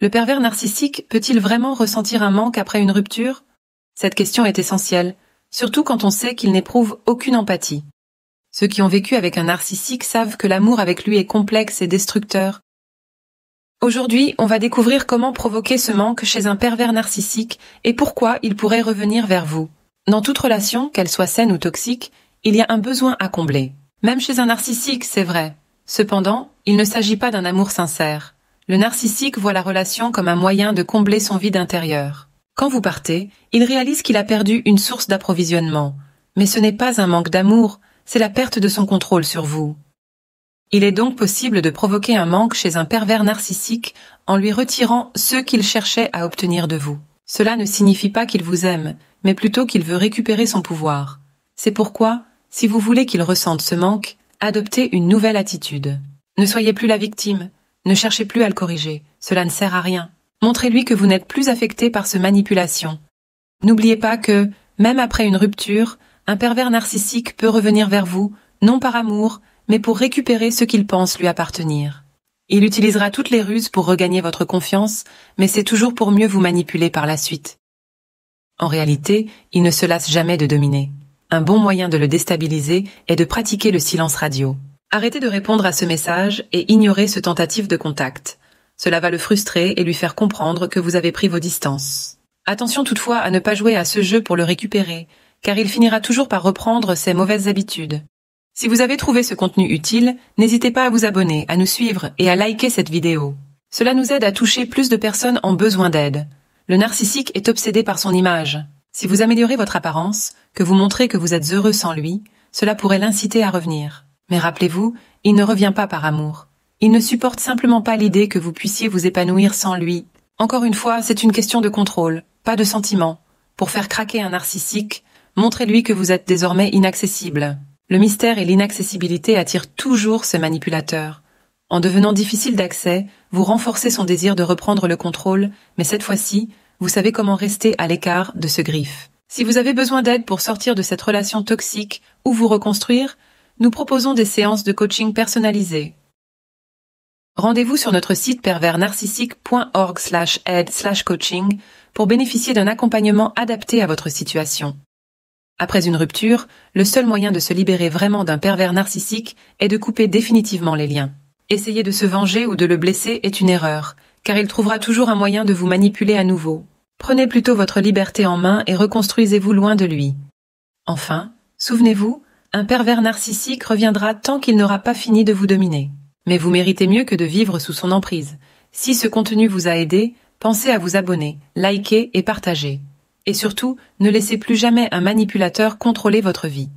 Le pervers narcissique peut-il vraiment ressentir un manque après une rupture? Cette question est essentielle, surtout quand on sait qu'il n'éprouve aucune empathie. Ceux qui ont vécu avec un narcissique savent que l'amour avec lui est complexe et destructeur. Aujourd'hui, on va découvrir comment provoquer ce manque chez un pervers narcissique et pourquoi il pourrait revenir vers vous. Dans toute relation, qu'elle soit saine ou toxique, il y a un besoin à combler. Même chez un narcissique, c'est vrai. Cependant, il ne s'agit pas d'un amour sincère. Le narcissique voit la relation comme un moyen de combler son vide intérieur. Quand vous partez, il réalise qu'il a perdu une source d'approvisionnement. Mais ce n'est pas un manque d'amour, c'est la perte de son contrôle sur vous. Il est donc possible de provoquer un manque chez un pervers narcissique en lui retirant ce qu'il cherchait à obtenir de vous. Cela ne signifie pas qu'il vous aime, mais plutôt qu'il veut récupérer son pouvoir. C'est pourquoi, si vous voulez qu'il ressente ce manque, adoptez une nouvelle attitude. Ne soyez plus la victime, ne cherchez plus à le corriger, cela ne sert à rien. Montrez-lui que vous n'êtes plus affecté par ce manipulation. N'oubliez pas que, même après une rupture, un pervers narcissique peut revenir vers vous, non par amour, mais pour récupérer ce qu'il pense lui appartenir. Il utilisera toutes les ruses pour regagner votre confiance, mais c'est toujours pour mieux vous manipuler par la suite. En réalité, il ne se lasse jamais de dominer. Un bon moyen de le déstabiliser est de pratiquer le silence radio. Arrêtez de répondre à ce message et ignorez ce tentative de contact. Cela va le frustrer et lui faire comprendre que vous avez pris vos distances. Attention toutefois à ne pas jouer à ce jeu pour le récupérer, car il finira toujours par reprendre ses mauvaises habitudes. Si vous avez trouvé ce contenu utile, n'hésitez pas à vous abonner, à nous suivre et à liker cette vidéo. Cela nous aide à toucher plus de personnes en besoin d'aide. Le narcissique est obsédé par son image. Si vous améliorez votre apparence, que vous montrez que vous êtes heureux sans lui, cela pourrait l'inciter à revenir. Mais rappelez-vous, il ne revient pas par amour. Il ne supporte simplement pas l'idée que vous puissiez vous épanouir sans lui. Encore une fois, c'est une question de contrôle, pas de sentiment. Pour faire craquer un narcissique, montrez-lui que vous êtes désormais inaccessible. Le mystère et l'inaccessibilité attirent toujours ce manipulateur. En devenant difficile d'accès, vous renforcez son désir de reprendre le contrôle, mais cette fois-ci, vous savez comment rester à l'écart de ce griffe. Si vous avez besoin d'aide pour sortir de cette relation toxique ou vous reconstruire, nous proposons des séances de coaching personnalisées. Rendez-vous sur notre site perversnarcissique.org/aide/coaching pour bénéficier d'un accompagnement adapté à votre situation. Après une rupture, le seul moyen de se libérer vraiment d'un pervers narcissique est de couper définitivement les liens. Essayer de se venger ou de le blesser est une erreur, car il trouvera toujours un moyen de vous manipuler à nouveau. Prenez plutôt votre liberté en main et reconstruisez-vous loin de lui. Enfin, souvenez-vous, un pervers narcissique reviendra tant qu'il n'aura pas fini de vous dominer. Mais vous méritez mieux que de vivre sous son emprise. Si ce contenu vous a aidé, pensez à vous abonner, liker et partager. Et surtout, ne laissez plus jamais un manipulateur contrôler votre vie.